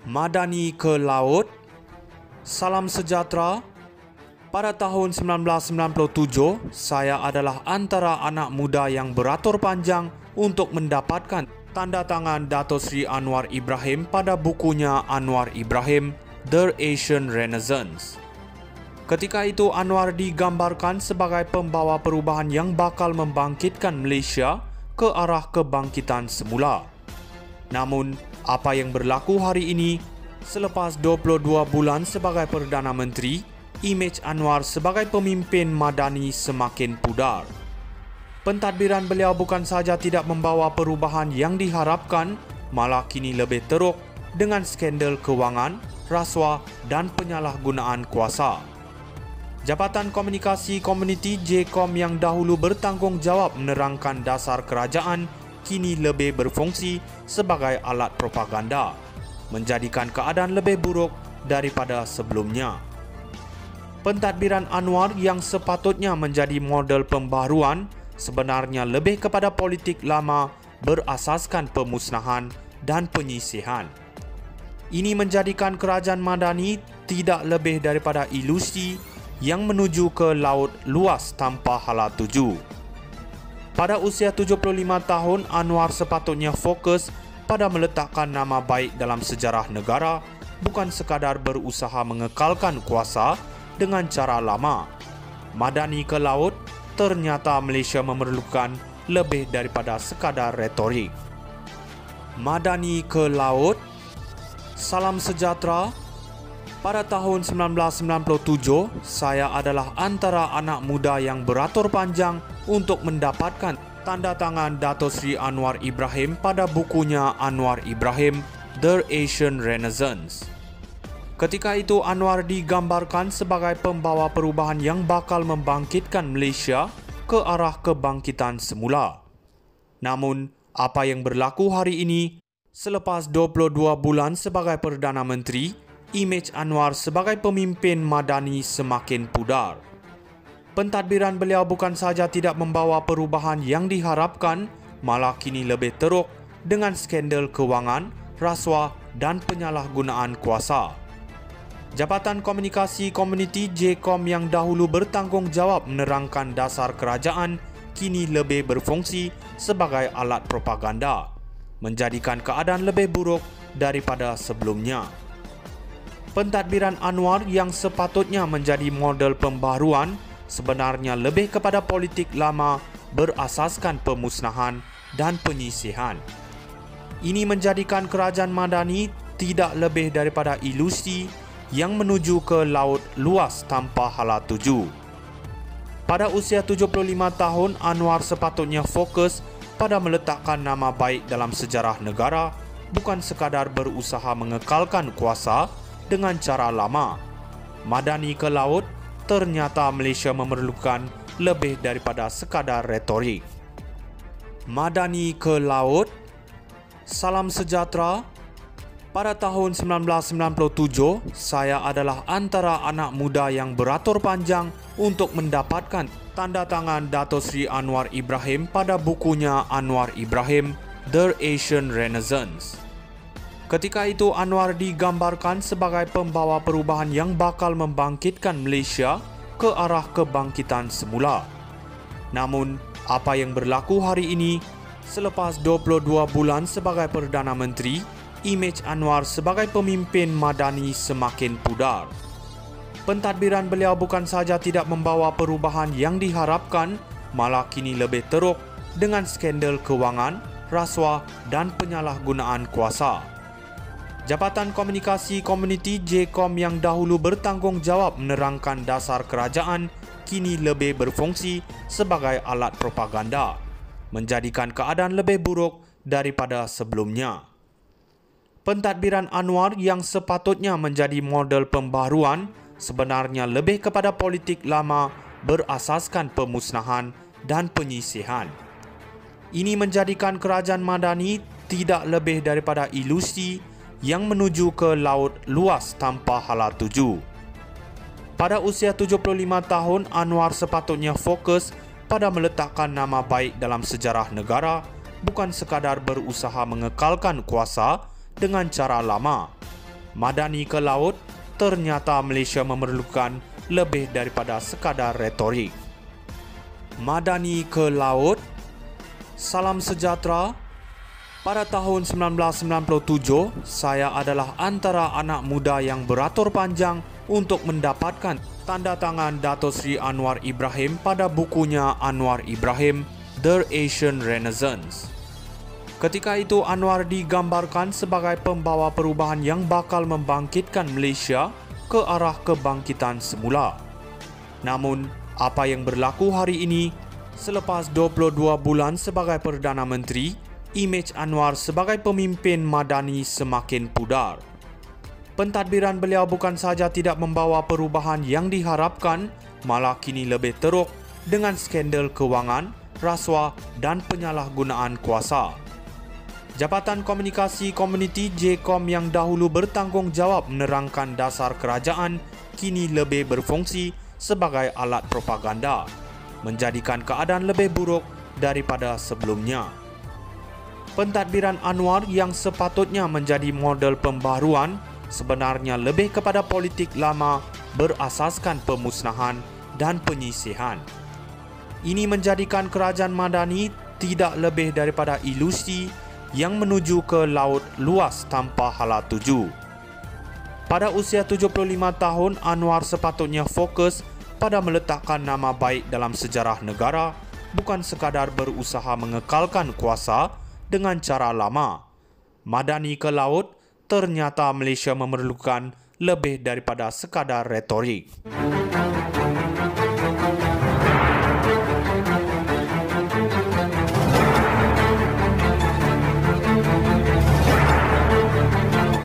Madani ke laut. Salam sejahtera. Pada tahun 1997, saya adalah antara anak muda yang beratur panjang untuk mendapatkan tanda tangan Dato' Sri Anwar Ibrahim pada bukunya Anwar Ibrahim, The Asian Renaissance. Ketika itu Anwar digambarkan sebagai pembawa perubahan yang bakal membangkitkan Malaysia ke arah kebangkitan semula. Namun, apa yang berlaku hari ini, selepas 22 bulan sebagai Perdana Menteri, imej Anwar sebagai pemimpin Madani semakin pudar. Pentadbiran beliau bukan saja tidak membawa perubahan yang diharapkan, malah kini lebih teruk dengan skandal kewangan, rasuah dan penyalahgunaan kuasa. Jabatan Komunikasi Komuniti JKOM yang dahulu bertanggungjawab menerangkan dasar kerajaan kini lebih berfungsi sebagai alat propaganda, menjadikan keadaan lebih buruk daripada sebelumnya. Pentadbiran Anwar yang sepatutnya menjadi model pembaharuan sebenarnya lebih kepada politik lama berasaskan pemusnahan dan penyisihan. Ini menjadikan kerajaan Madani tidak lebih daripada ilusi yang menuju ke laut luas tanpa hala tuju. Pada usia 75 tahun, Anwar sepatutnya fokus pada meletakkan nama baik dalam sejarah negara, bukan sekadar berusaha mengekalkan kuasa dengan cara lama. Madani ke laut, ternyata Malaysia memerlukan lebih daripada sekadar retorik. Madani ke laut. Salam sejahtera. Pada tahun 1997, saya adalah antara anak muda yang beratur panjang untuk mendapatkan tanda tangan Dato' Sri Anwar Ibrahim pada bukunya Anwar Ibrahim, The Asian Renaissance. Ketika itu Anwar digambarkan sebagai pembawa perubahan yang bakal membangkitkan Malaysia ke arah kebangkitan semula. Namun, apa yang berlaku hari ini, selepas 22 bulan sebagai Perdana Menteri, imej Anwar sebagai pemimpin Madani semakin pudar. Pentadbiran beliau bukan saja tidak membawa perubahan yang diharapkan, malah kini lebih teruk dengan skandal kewangan, rasuah dan penyalahgunaan kuasa. Jabatan Komunikasi Komuniti JKOM yang dahulu bertanggungjawab menerangkan dasar kerajaan kini lebih berfungsi sebagai alat propaganda, menjadikan keadaan lebih buruk daripada sebelumnya. Pentadbiran Anwar yang sepatutnya menjadi model pembaharuan sebenarnya lebih kepada politik lama berasaskan pemusnahan dan penyisihan. Ini menjadikan kerajaan Madani tidak lebih daripada ilusi yang menuju ke laut luas tanpa hala tuju. Pada usia 75 tahun, Anwar sepatutnya fokus pada meletakkan nama baik dalam sejarah negara, bukan sekadar berusaha mengekalkan kuasa dengan cara lama. Madani ke laut, ternyata Malaysia memerlukan lebih daripada sekadar retorik. Madani ke laut. Salam sejahtera. Pada tahun 1997, saya adalah antara anak muda yang beratur panjang untuk mendapatkan tanda tangan Dato' Sri Anwar Ibrahim pada bukunya Anwar Ibrahim, The Asian Renaissance. Ketika itu Anwar digambarkan sebagai pembawa perubahan yang bakal membangkitkan Malaysia ke arah kebangkitan semula. Namun, apa yang berlaku hari ini, selepas 22 bulan sebagai Perdana Menteri, imej Anwar sebagai pemimpin Madani semakin pudar. Pentadbiran beliau bukan saja tidak membawa perubahan yang diharapkan, malah kini lebih teruk dengan skandal kewangan, rasuah dan penyalahgunaan kuasa. Jabatan Komunikasi Komuniti JKOM yang dahulu bertanggungjawab menerangkan dasar kerajaan kini lebih berfungsi sebagai alat propaganda, menjadikan keadaan lebih buruk daripada sebelumnya. Pentadbiran Anwar yang sepatutnya menjadi model pembaharuan sebenarnya lebih kepada politik lama berasaskan pemusnahan dan penyisihan. Ini menjadikan kerajaan Madani tidak lebih daripada ilusi yang menuju ke laut luas tanpa hala tuju. Pada usia 75 tahun, Anwar sepatutnya fokus pada meletakkan nama baik dalam sejarah negara, bukan sekadar berusaha mengekalkan kuasa dengan cara lama. Madani ke laut, ternyata Malaysia memerlukan lebih daripada sekadar retorik. Madani ke laut. Salam sejahtera. Pada tahun 1997, saya adalah antara anak muda yang beratur panjang untuk mendapatkan tanda tangan Dato' Sri Anwar Ibrahim pada bukunya Anwar Ibrahim, The Asian Renaissance. Ketika itu Anwar digambarkan sebagai pembawa perubahan yang bakal membangkitkan Malaysia ke arah kebangkitan semula. Namun, apa yang berlaku hari ini, selepas 22 bulan sebagai Perdana Menteri, imej Anwar sebagai pemimpin Madani semakin pudar. Pentadbiran beliau bukan saja tidak membawa perubahan yang diharapkan, malah kini lebih teruk dengan skandal kewangan, rasuah dan penyalahgunaan kuasa. Jabatan Komunikasi Komuniti JKOM yang dahulu bertanggungjawab menerangkan dasar kerajaan kini lebih berfungsi sebagai alat propaganda, menjadikan keadaan lebih buruk daripada sebelumnya. Pentadbiran Anwar yang sepatutnya menjadi model pembaharuan sebenarnya lebih kepada politik lama berasaskan pemusnahan dan penyisihan. Ini menjadikan kerajaan Madani tidak lebih daripada ilusi yang menuju ke laut luas tanpa hala tuju. Pada usia 75 tahun, Anwar sepatutnya fokus pada meletakkan nama baik dalam sejarah negara, bukan sekadar berusaha mengekalkan kuasa dengan cara lama. Madani ke laut, ternyata Malaysia memerlukan lebih daripada sekadar retorik.